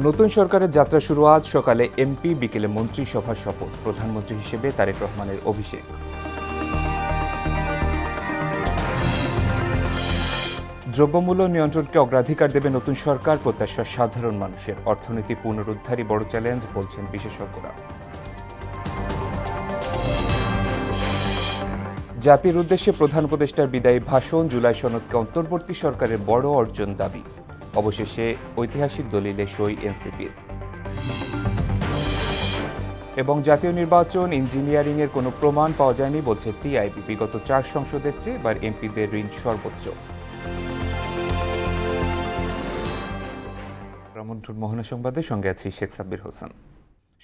নতুন সরকারের যাত্রা শুরু আজ সকালে এমপি, বিকেলে মন্ত্রিসভার শপথ, প্রধানমন্ত্রী হিসেবে তারেক রহমানের অভিষেক। দ্রব্যমূল্য নিয়ন্ত্রণকে অগ্রাধিকার দেবে নতুন সরকার, প্রত্যাশা সাধারণ মানুষের। অর্থনীতি পুনরুদ্ধারই বড় চ্যালেঞ্জ বলছেন বিশেষজ্ঞরা। জাতির উদ্দেশ্যে প্রধান উপদেষ্টার বিদায়ী ভাষণ, জুলাই সনদকে অন্তর্বর্তী সরকারের বড় অর্জন দাবি। অবশেষে ঐতিহাসিক দলিলে সই এনসিপির। এবং জাতীয় নির্বাচন ইঞ্জিনিয়ারিংয়ের কোনো প্রমাণ পাওয়া যায়নি বলছে টিআইবি। বিগত 4 সংসদের চেয়ে এবার এমপিদের ঋণ সর্বোচ্চ। মোহনা সংবাদের সঙ্গে আছি শেখ সাব্বির হোসেন।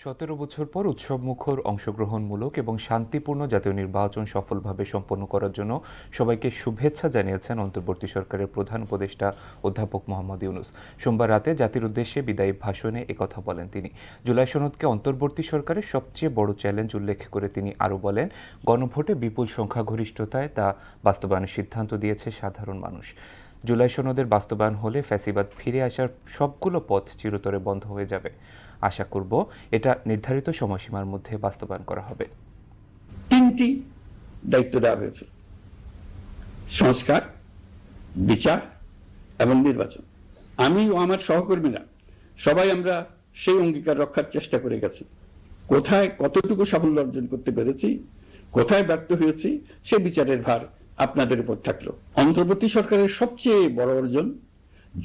17 বছর পর উৎসবমুখর, অংশগ্রহণমূলক এবং শান্তিপূর্ণ জাতীয় নির্বাচন সফলভাবে সম্পন্ন করার জন্য সবাইকে শুভেচ্ছা জানিয়েছেন অন্তর্বর্তী সরকারের প্রধান উপদেষ্টা অধ্যাপক মোহাম্মদ ইউনূস। সোমবার রাতে জাতির উদ্দেশ্যে বিদায়ী ভাষণে একথা বলেন তিনি। জুলাই সনদকে অন্তর্বর্তী সরকারের সবচেয়ে বড় চ্যালেঞ্জ উল্লেখ করে তিনি আরও বলেন, গণভোটে বিপুল সংখ্যাগরিষ্ঠতায় তা বাস্তবায়নের সিদ্ধান্ত দিয়েছে সাধারণ মানুষ। জুলাই সনদের বাস্তবায়ন হলে ফ্যাসিবাদ ফিরে আসার সবগুলো পথ চিরতরে বন্ধ হয়ে যাবে। আশা করব এটা নির্ধারিত সময়সীমার মধ্যে বাস্তবায়ন করা হবে। 3টি দায়িত্ব দেওয়া হয়েছে: সংস্কার, বিচার এবং নির্বাচন। আমি ও আমার সহকর্মীরা সবাই আমরা সেই অঙ্গীকার রক্ষার চেষ্টা করে গেছি। কোথায় কতটুকু সাফল্য অর্জন করতে পেরেছি, কোথায় ব্যর্থ হয়েছি, সে বিচারের ভার আপনাদের উপর থাকলো। অন্তর্বর্তী সরকারের সবচেয়ে বড় অর্জন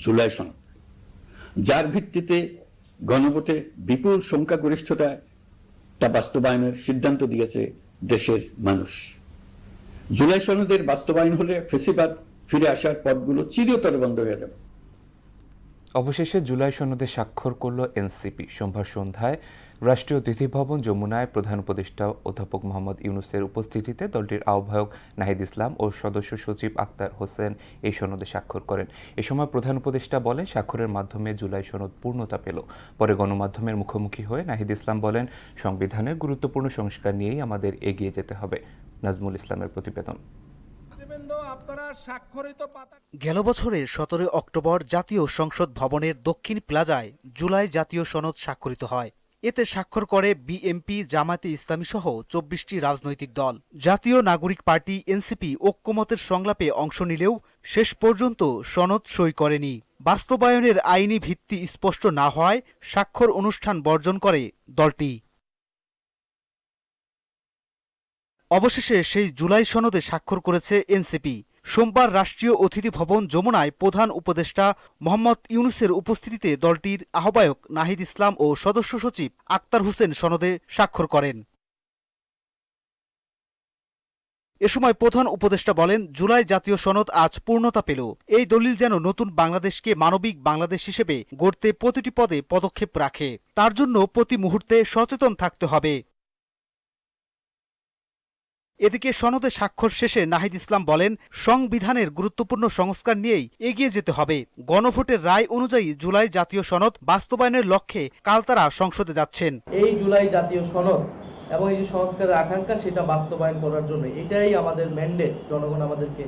জুলাই সনদ, যার ভিত্তিতে গণভোটে বিপুল সংখ্যাগরিষ্ঠতায় তা বাস্তবায়নের সিদ্ধান্ত দিয়েছে দেশের মানুষ। জুলাই সনদের বাস্তবায়ন হলে ফ্যাসিবাদ ফিরে আসার পথগুলো চিরতরে বন্ধ হয়ে যাবে। অবশেষে জুলাই সনদে স্বাক্ষর করল এনসিপি। সোমবার সন্ধ্যায় রাষ্ট্রীয় অতিথি ভবন যমুনায় প্রধান উপদেষ্টা অধ্যাপক মোহাম্মদ ইউনূসের উপস্থিতিতে দলটির আহ্বায়ক নাহিদ ইসলাম ও সদস্য সচিব আক্তার হোসেন এই সনদে স্বাক্ষর করেন। এ সময় প্রধান উপদেষ্টা বলেন, স্বাক্ষরের মাধ্যমে জুলাই সনদ পূর্ণতা পেল। পরে গণমাধ্যমের মুখোমুখি হয়ে নাহিদ ইসলাম বলেন, সংবিধানের গুরুত্বপূর্ণ সংস্কার নিয়েই আমাদের এগিয়ে যেতে হবে। নাজমুল ইসলামের প্রতিবেদন। গেল বছরের 17 অক্টোবর জাতীয় সংসদ ভবনের দক্ষিণ প্লাজায় জুলাই জাতীয় সনদ স্বাক্ষরিত হয়। এতে স্বাক্ষর করে বিএনপি, জামায়াতে ইসলামী সহ 24টি রাজনৈতিক দল। জাতীয় নাগরিক পার্টি এনসিপি ঐক্যমতের সংলাপে অংশ নিলেও শেষ পর্যন্ত সনদ সই করেনি। বাস্তবায়নের আইনি ভিত্তি স্পষ্ট না হওয়ায় স্বাক্ষর অনুষ্ঠান বর্জন করে দলটি। অবশেষে সেই জুলাই সনদে স্বাক্ষর করেছে এনসিপি। সোমবার রাষ্ট্রীয় অতিথি ভবন যমুনায় প্রধান উপদেষ্টা মোহাম্মদ ইউনূসের উপস্থিতিতে দলটির আহ্বায়ক নাহিদ ইসলাম ও সদস্য সচিব আক্তার হোসেন সনদে স্বাক্ষর করেন। এ সময় প্রধান উপদেষ্টা বলেন, জুলাই জাতীয় সনদ আজ পূর্ণতা পেল। এই দলিল যেন নতুন বাংলাদেশকে মানবিক বাংলাদেশ হিসেবে গড়তে প্রতিটি পদে পদক্ষেপ রাখে। তার জন্য প্রতি মুহূর্তে সচেতন থাকতে হবে। এদিকে সনদে স্বাক্ষর শেষে নাহিদ ইসলাম বলেন, সংবিধানের গুরুত্বপূর্ণ সংস্কার নিয়েই এগিয়ে যেতে হবে। গণভোটের রায় অনুযায়ী জুলাই জাতীয় সনদ বাস্তবায়নের লক্ষ্যে কাল তারা সংসদে যাচ্ছেন। এই জুলাই জাতীয় সনদ এবং এই যে সংস্কারের আকাঙ্ক্ষা, সেটা বাস্তবায়ন করার জন্য এটাই আমাদের ম্যান্ডেট। জনগণ আমাদেরকে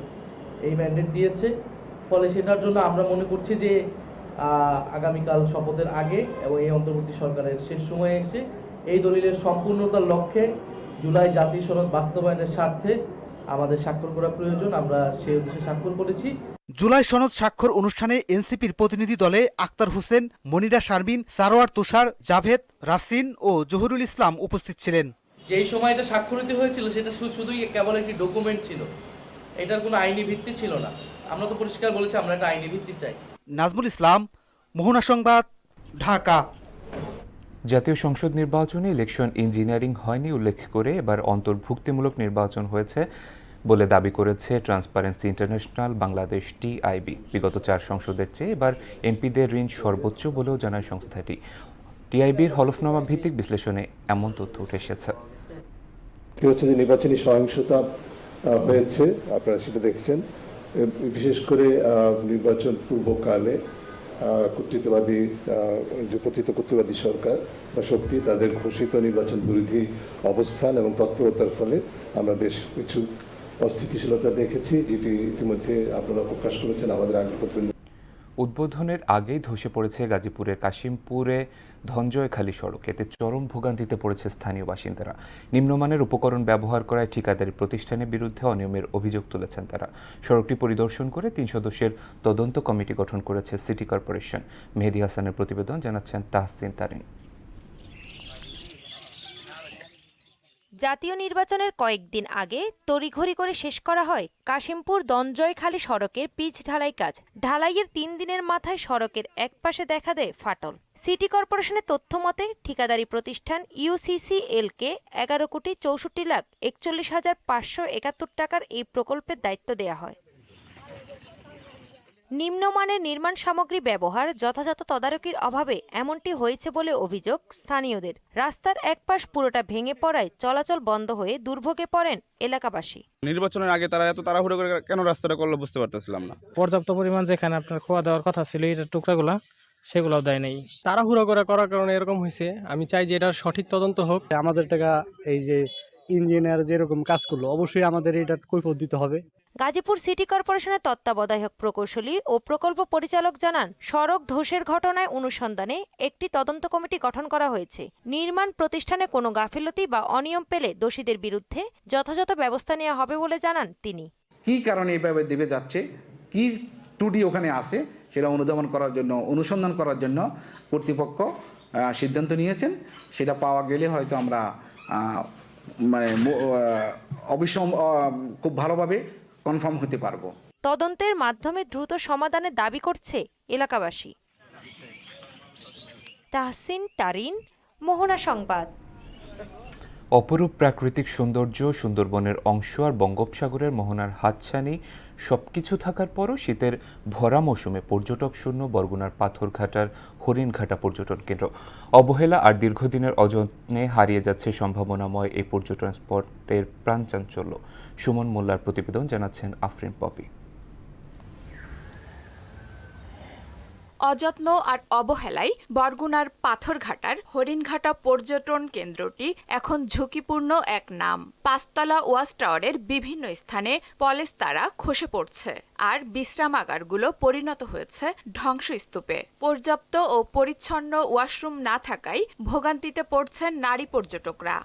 এই ম্যান্ডেট দিয়েছে। ফলে সেটার জন্য আমরা মনে করছি যে আগামীকাল শপথের আগে এবং এই অন্তর্বর্তী সরকারের শেষ সময়ে এসে এই দলিলের সম্পূর্ণতার লক্ষ্যে জুলাই জাতীয় সনদ বাস্তবায়নের স্বার্থে আমাদের স্বাক্ষর করা প্রয়োজন। আমরা সেই উদ্দেশ্যে স্বাক্ষর করেছি। জুলাই সনদ স্বাক্ষর অনুষ্ঠানে এনসিপির প্রতিনিধি দলে আক্তার হোসেন, মনিরা শারমিন, সারোয়ার তুষার, জাভেদ, রাসিন ও জহুরুল ইসলাম উপস্থিত ছিলেন। যেই সময়টা স্বাক্ষরিত হয়েছিল সেটা শুধুই কেবল একটি ডকুমেন্ট ছিল, এটার কোনো আইনি ভিত্তি ছিল না। আমরা তো পরিষ্কার বলেছি আমরা একটা আইনি ভিত্তি চাই। নাজমুল ইসলাম, মোহনা সংবাদ, ঢাকা। জাতীয় সংসদ নির্বাচনে ইলেকশন ইঞ্জিনিয়ারিং হয়নি উল্লেখ করে এবার অন্তর্ভুক্তিমূলক নির্বাচন হয়েছে বলে দাবি করেছে ট্রান্সপারেন্সি ইন্টারন্যাশনাল বাংলাদেশ টিআইবি। বিগত 4 সংসদের চেয়ে এবার এমপিদের ঋণ সর্বোচ্চ বলেও জানায় সংস্থাটি। টিআইবির হলফনামা ভিত্তিক বিশ্লেষণে এমন তথ্য উঠে এসেছে। নির্বাচনী সহিংসতা হয়েছে, আপনারা সেটা দেখেছেন। বিশেষ করে নির্বাচন পূর্বকালে কর্তৃত্ববাদী যে কর্তৃত্ববাদী সরকার বা শক্তি, তাদের ঘোষিত নির্বাচন বিরোধী অবস্থান এবং তৎপরতার ফলে আমরা বেশ কিছু অস্থিতিশীলতা দেখেছি, যেটি ইতিমধ্যে আপনারা প্রকাশ করেছেন আমাদের আগে। উদ্বোধনের আগেই ধসে পড়েছে গাজীপুরের কাশিমপুরে ধনজয়খালী সড়ক। এতে চরম ভোগান্তিতে পড়েছে স্থানীয় বাসিন্দারা। নিম্নমানের উপকরণ ব্যবহার করায় ঠিকাদারি প্রতিষ্ঠানের বিরুদ্ধে অনিয়মের অভিযোগ তুলেছেন তারা। সড়কটি পরিদর্শন করে 3 সদস্যের তদন্ত কমিটি গঠন করেছে সিটি কর্পোরেশন। মেহেদী হাসানের প্রতিবেদন, জানাচ্ছেন তাহসিন তারিন। জাতীয় নির্বাচনের কয়েকদিন আগে তড়িঘড়ি করে শেষ করা হয় কাশিমপুর দনজয়খালী সড়কের পিচ ঢালাই কাজ। ঢালাইয়ের 3 দিনের মাথায় সড়কের একপাশে দেখা দেয় ফাটল। সিটি কর্পোরেশনের তথ্য মতে ঠিকাদারি প্রতিষ্ঠান ইউসিসিএলকে 11,64,41,571 টাকার এই প্রকল্পের দায়িত্ব দেয়া হয়। নিম্নমানের নির্মাণ সামগ্রী ব্যবহার, যথাযথ তদারকির অভাবে এমনটি হয়েছে বলে অভিযোগ স্থানীয়দের। রাস্তার একপাশ পুরোটা ভেঙে পড়ায় চলাচল বন্ধ হয়ে দুর্ভোগে পড়েন এলাকাবাসী। নির্বাচনের আগে তারা এত তাড়াহুড়ো করে কেন রাস্তাটা করলো বুঝতে পারতেছিলাম না। পর্যাপ্ত পরিমাণ যেখানে আপনার খোয়া দেওয়ার কথা ছিল এই টুকরাগুলা, সেগুলোও দেয় নাই। তাড়াহুড়ো করে করার কারণে এরকম হয়েছে। আমি চাই যে এটার সঠিক তদন্ত হোক। আমাদের টাকা এই যে ইঞ্জিনিয়ার যেরকম কাজ করলো, অবশ্যই আমাদের এটা কৈফিয়ত দিতে হবে। গাজীপুর সিটি কর্পোরেশনের তত্ত্বাবধায়ক প্রকৌশলী ও প্রকল্প পরিচালক জানান, সড়ক ধসের ঘটনায় অনুসন্ধানে একটি তদন্ত কমিটি গঠন করা হয়েছে। নির্মাণ প্রতিষ্ঠানে কোনো গাফিলতি বা অনিয়ম পেলে দোষীদের বিরুদ্ধে যথাযথ ব্যবস্থা নেওয়া হবে বলে জানান তিনি। কী কারণে এইভাবে দেবে যাচ্ছে, কি ত্রুটি ওখানে আছে সেটা অনুধাবন করার জন্য, অনুসন্ধান করার জন্য কর্তৃপক্ষ সিদ্ধান্ত নিয়েছেন। সেটা পাওয়া গেলে হয়তো আমরা খুব ভালোভাবে কনফার্ম হতে পারবো। তদন্তের মাধ্যমে দ্রুত সমাধানের দাবি করছে এলাকাবাসী। তাহসিন তারিন, মোহনা সংবাদ। অপরূপ প্রাকৃতিক সৌন্দর্য, সুন্দরবনের অংশ আর বঙ্গোপসাগরের মোহনার হাতছানি সবকিছু থাকার পরও শীতের ভরা মৌসুমে পর্যটক শূন্য বরগুনার পাথরঘাটার হরিণঘাটা পর্যটন কেন্দ্র। অবহেলা আর দীর্ঘদিনের অযত্নে হারিয়ে যাচ্ছে সম্ভাবনাময় এই পর্যটন স্পটের প্রাণচাঞ্চল্য। সুমন মোল্লার প্রতিবেদন, জানাচ্ছেন আফরিন পপি। অযত্ন আর অবহেলায় বরগুনার পাথরঘাটার হরিণঘাটা পর্যটন কেন্দ্রটি এখন ঝুঁকিপূর্ণ এক নাম। 5তলা ওয়াচ টাওয়ারের বিভিন্ন স্থানে পলেস্তারা খসে পড়ছে, আর বিশ্রামাগারগুলো পরিণত হয়েছে ধ্বংসস্তূপে। পর্যাপ্ত ও পরিচ্ছন্ন ওয়াশরুম না থাকায় ভোগান্তিতে পড়ছেন নারী পর্যটকরা।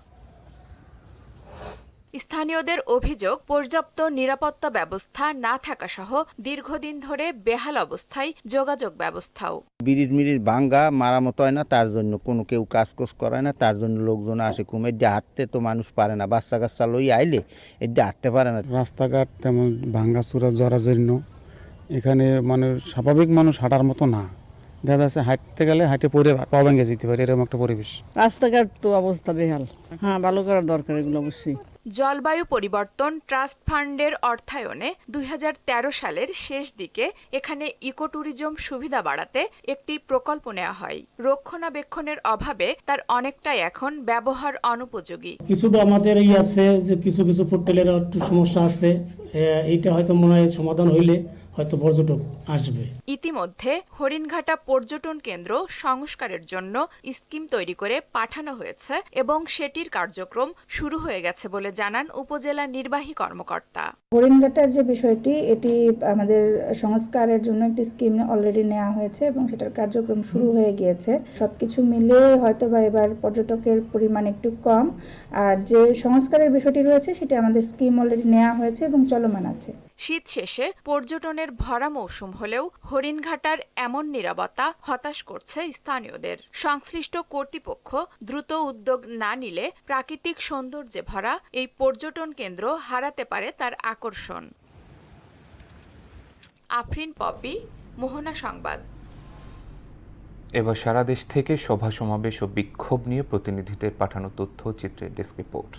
স্থানীয়দের অভিযোগ, পর্যাপ্ত নিরাপত্তা ব্যবস্থা না থাকা সহ দীর্ঘদিন ধরে বেহাল অবস্থায় যোগাযোগ ব্যবস্থাও। ব্রিজ মিরিজ ভাঙ্গা, মারামত হয় না, তার জন্য কোনো কেউ কাজ করে না, তার জন্য লোকজন আসে কমে। এদিকে হাঁটতে তো মানুষ পারে না, বাচ্চা কাচ্চা লই আইলে এদিকে হাঁটতে পারে না। রাস্তাঘাট তেমন ভাঙ্গা চূড়া জরাজীর্ণ, এখানে মানে স্বাভাবিক মানুষ হাঁটার মতো না। দেখা যাচ্ছে হাঁটতে গেলে হাঁটে পরে পা ভেঙে যেতে পারে, এরকম একটা পরিবেশ। রাস্তাঘাট তো অবস্থা বেহাল। হ্যাঁ, ভালো করার দরকার এগুলো অবশ্যই। জলবায়ু পরিবর্তন ট্রাস্ট ফান্ডের অর্থায়নে 2013 সালের শেষ দিকে এখানে ইকো ট্যুরিজম সুবিধা বাড়াতে একটি প্রকল্প নেওয়া হয়। রক্ষণাবেক্ষণের অভাবে তার অনেকটাই এখন ব্যবহার অনুপযোগী। কিছুটা আমাদের আছে যে কিছু হোটেলের একটু সমস্যা আছে, এইটা হয়তো মনে হয় সমাধান হইলে হয়তো পর্যটক আসবে। ইতিমধ্যে হরিণঘাটা পর্যটন কেন্দ্র সংস্কারের জন্য স্কিম তৈরি করে পাঠানো হয়েছে এবং সেটির কার্যক্রম শুরু হয়ে গেছে বলে জানান উপজেলা নির্বাহী কর্মকর্তা। হরিণঘাটার যে বিষয়টি, এটি আমাদের সংস্কারের জন্য একটি স্কিম অলরেডি নেওয়া হয়েছে এবং সেটার কার্যক্রম শুরু হয়ে গিয়েছে। সবকিছু মিলে হয়তো বা এবার পর্যটকের পরিমাণ একটু কম, আর যে সংস্কারের বিষয়টি রয়েছে সেটা আমাদের স্কিম অলরেডি নেওয়া হয়েছে এবং চলমান আছে। শীত শেষে পর্যটনের ভরা মৌসুম হলেও হরিণঘাটার এমন নীরবতা হতাশ করছে স্থানীয়দের। সংশ্লিষ্ট কর্তৃপক্ষ দ্রুত উদ্যোগ না নিলে প্রাকৃতিক সৌন্দর্যে ভরা এই পর্যটন কেন্দ্র হারাতে পারে তার আকর্ষণ। আফরিন পপি, মোহনা সংবাদ। এবার সারা দেশ থেকে সভা সমাবেশ ও বিক্ষোভ নিয়ে প্রতিনিধিদের পাঠানো তথ্যচিত্রে ডেস্ক রিপোর্ট।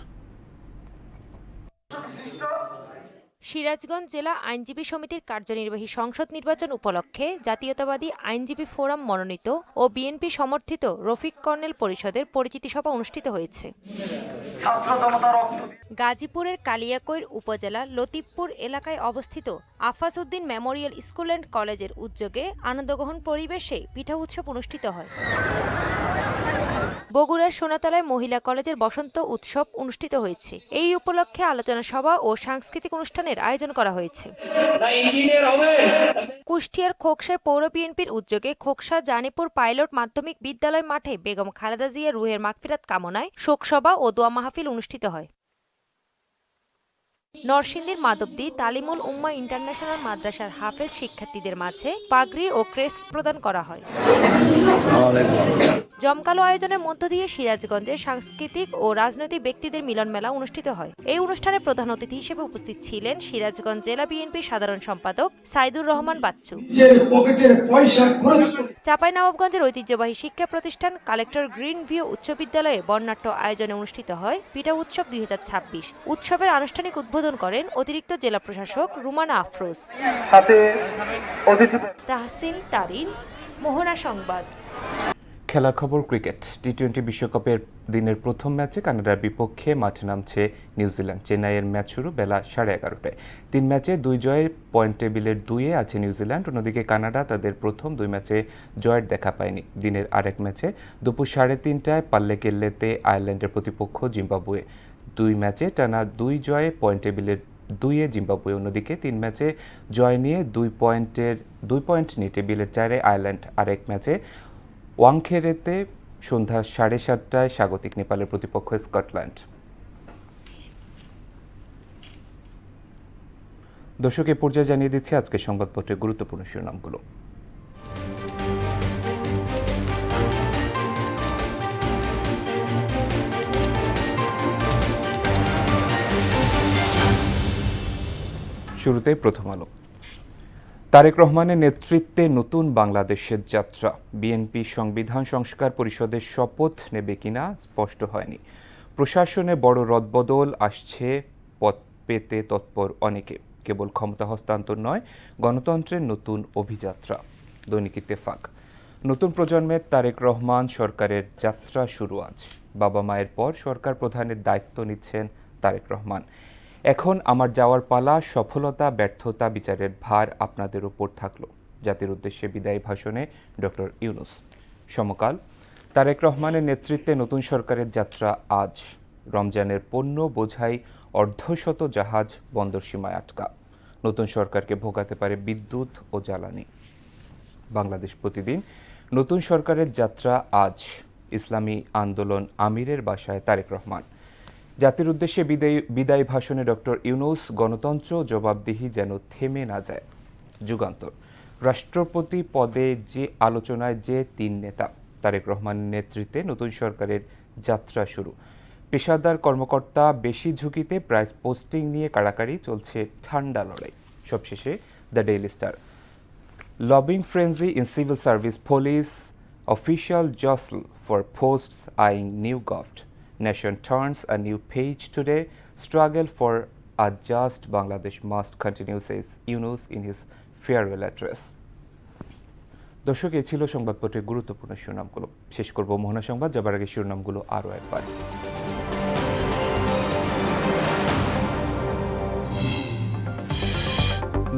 সিরাজগঞ্জ জেলা আইনজীবী সমিতির কার্যনির্বাহী সংসদ নির্বাচন উপলক্ষে জাতীয়তাবাদী আইনজীবী ফোরাম মনোনীত ও বিএনপি সমর্থিত রফিক কর্নেল পরিষদের পরিচিতি সভা অনুষ্ঠিত হয়েছে। গাজীপুরের কালিয়াকৈর উপজেলার লতিফপুর এলাকায় অবস্থিত Afaz Uddin Memorial school and কলেজের উদ্যোগে আনন্দগ্রহণ পরিবেশে পিঠা উৎসব অনুষ্ঠিত হয়। বগুড়ার সোনাতলায় মহিলা কলেজের বসন্ত উৎসব অনুষ্ঠিত হয়েছে। এই উপলক্ষে আলোচনা সভা ও সাংস্কৃতিক অনুষ্ঠানের আয়োজন করা হয়েছে। কুষ্টিয়ার খোকসায় পৌর বিএনপির উদ্যোগে খোকসা জানিপুর পাইলট মাধ্যমিক বিদ্যালয় মাঠে বেগম খালেদা জিয়া রুহের মাগফিরাত কামনায় শোকসভা ও দোয়া মাহফিল অনুষ্ঠিত হয়। নরসিংদীর মাধবদী তালিমুল উম্মা ইন্টারন্যাশনাল মাদ্রাসার হাফেজ শিক্ষার্থীদের মাঝে পাগড়ি ও ক্রেস্ট প্রদান করা হয়। জমকালো আয়োজনের মধ্য দিয়ে সিরাজগঞ্জের সাংস্কৃতিক ও রাজনৈতিক ব্যক্তিদের মিলন মেলা অনুষ্ঠিত হয়। এই অনুষ্ঠানে প্রধান অতিথি হিসেবে উপস্থিত ছিলেন সিরাজগঞ্জ জেলা বিএনপির সাধারণ সম্পাদক সাইদুর রহমান বাচ্চু। চাঁপাইনবাবগঞ্জের ঐতিহ্যবাহী শিক্ষা প্রতিষ্ঠান কালেক্টর গ্রিন ভিউ উচ্চ বিদ্যালয়ে বর্ণাঢ্য আয়োজনে অনুষ্ঠিত হয় পিঠা উৎসব 2026। উৎসবের আনুষ্ঠানিক উদ্বোধন করেন অতিরিক্ত জেলা প্রশাসক রুমানা আফরোজ। তাহসিন তারিন, মোহনা সংবাদ। খেলা খবর ক্রিকেট। টি-20 বিশ্বকাপের দিনের প্রথম ম্যাচে কানাডার বিপক্ষে মাঠে নামছে নিউজিল্যান্ড। চেন্নাইয়ের ম্যাচ শুরু বেলা 11:30টায়। 3 ম্যাচে 2 জয়ে পয়েন্ট টেবিলের 2-এ আছে নিউজিল্যান্ড। অন্যদিকে কানাডা তাদের প্রথম 2 ম্যাচে জয়ের দেখা পায়নি। দিনের আরেক ম্যাচে দুপুর 3:30টায় পাল্লেকেল্লেতে আয়ারল্যান্ডের প্রতিপক্ষ জিম্বাবুয়ে। 2 ম্যাচে টানা 2 জয়ে পয়েন্ট টেবিলের 2-এ জিম্বাবুয়ে। অন্যদিকে 3 ম্যাচে জয় নিয়ে 2 পয়েন্ট নিয়ে টেবিলের 4-এ আয়ারল্যান্ড। আরেক ম্যাচে ওয়াংখেড়েতে সন্ধ্যা 7:30টায় স্বাগতিক নেপালের প্রতিপক্ষ স্কটল্যান্ড। দর্শক, এ পর্যায়ে জানিয়ে দিচ্ছে আজকের সংবাদপত্রের গুরুত্বপূর্ণ শিরোনামগুলো। শুরুতে প্রথম আলো। তারেক রহমানের নেতৃত্বে নতুন বাংলাদেশের যাত্রা। বিএনপি সংবিধান সংস্কার পরিষদের শপথ নেবে কিনা স্পষ্ট হয়নি। প্রশাসনে বড় রদবদল আসছে, পদ পেতে তৎপর অনেকে। কেবল ক্ষমতা হস্তান্তর নয়, গণতন্ত্রের নতুন অভিযাত্রা। দৈনিক ইত্তেফাক। নতুন প্রজন্মের তারেক রহমান সরকারের যাত্রা শুরু আজ। বাবা মায়ের পর সরকার প্রধানের দায়িত্ব নিচ্ছেন তারেক রহমান। এখন আমার যাওয়ার পালা, সফলতা ব্যর্থতা বিচারের ভার আপনাদের উপর থাকলো। জাতির উদ্দেশ্যে বিদায়ী ভাষণে ডক্টর ইউনূস। সমকাল। তারেক রহমানের নেতৃত্বে নতুন সরকারের যাত্রা আজ। রমজানের পণ্য বোঝাই অর্ধশত জাহাজ বন্দর সীমায় আটকা। নতুন সরকারকে ভোগাতে পারে বিদ্যুৎ ও জ্বালানি। বাংলাদেশ প্রতিদিন। নতুন সরকারের যাত্রা আজ। ইসলামী আন্দোলন আমিরের বাসায় তারেক রহমান। জাতির উদ্দেশ্যে বিদায়ী ভাষণে ডক্টর ইউনূস। গণতন্ত্র জবাবদিহি যেন থেমে না যায়। যুগান্তর। রাষ্ট্রপতি পদে যে আলোচনায় যে 3 নেতা। তারেক রহমানের নেতৃত্বে নতুন সরকারের যাত্রা শুরু। পেশাদার কর্মকর্তা বেশি ঝুঁকিতে, প্রাইস পোস্টিং নিয়ে কাড়াকাড়ি, চলছে ঠান্ডা লড়াই। সবশেষে the Daily Star. Lobbying frenzy in civil service police, official jostle for posts eyeing new govt. Nation turns a new page today. Struggle for a just Bangladesh must continue, says Yunus in his farewell address. দর্শক, এই ছিল সংবাদপত্রের গুরুত্বপূর্ণ শিরোনামগুলো। শেষ করব মোহনা সংবাদ, যাবার আগে শিরোনামগুলো আরও একবার।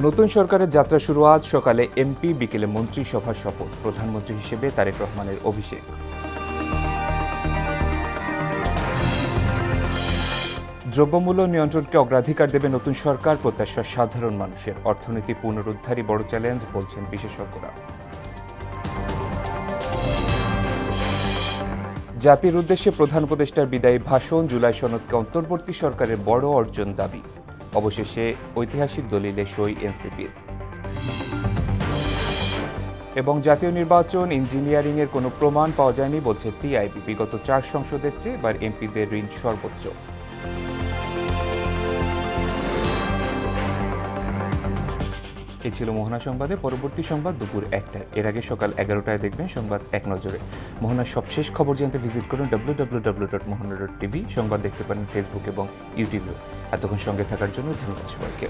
নতুন সরকারের যাত্রা শুরু আজ। সকালে এমপি, বিকেলে মন্ত্রিসভার শপথ। প্রধানমন্ত্রী হিসেবে তারেক রহমানের অভিষেক। দ্রব্যমূল্য নিয়ন্ত্রণকে অগ্রাধিকার দেবে নতুন সরকার, প্রত্যাশা সাধারণ মানুষের। অর্থনীতি পুনরুদ্ধারই বড় চ্যালেঞ্জ, বলছেন বিশেষজ্ঞরা। জাতির উদ্দেশ্যে প্রধান উপদেষ্টার বিদায়ী ভাষণ। জুলাই সনদকে অন্তর্বর্তী সরকারের বড় অর্জন দাবি। অবশেষে ঐতিহাসিক দলিলে সই এনসিপির। এবং জাতীয় নির্বাচন ইঞ্জিনিয়ারিংয়ের কোনো প্রমাণ পাওয়া যায়নি, বলছে টিআইবি। বিগত 4 সংসদের চেয়ে এবার এমপিদের ঋণ সর্বোচ্চ। এই ছিল মোহনা সংবাদে। পরবর্তী সংবাদ দুপুর 1টায়। এর আগে সকাল 11টায় দেখবেন সংবাদ এক নজরে। মোহনার সবশেষ খবর জানতে ভিজিট করুন www.mohana.tv। সংবাদ দেখতে পারেন ফেসবুক এবং ইউটিউবেও। এতক্ষণ সঙ্গে থাকার জন্য ধন্যবাদ সবাইকে।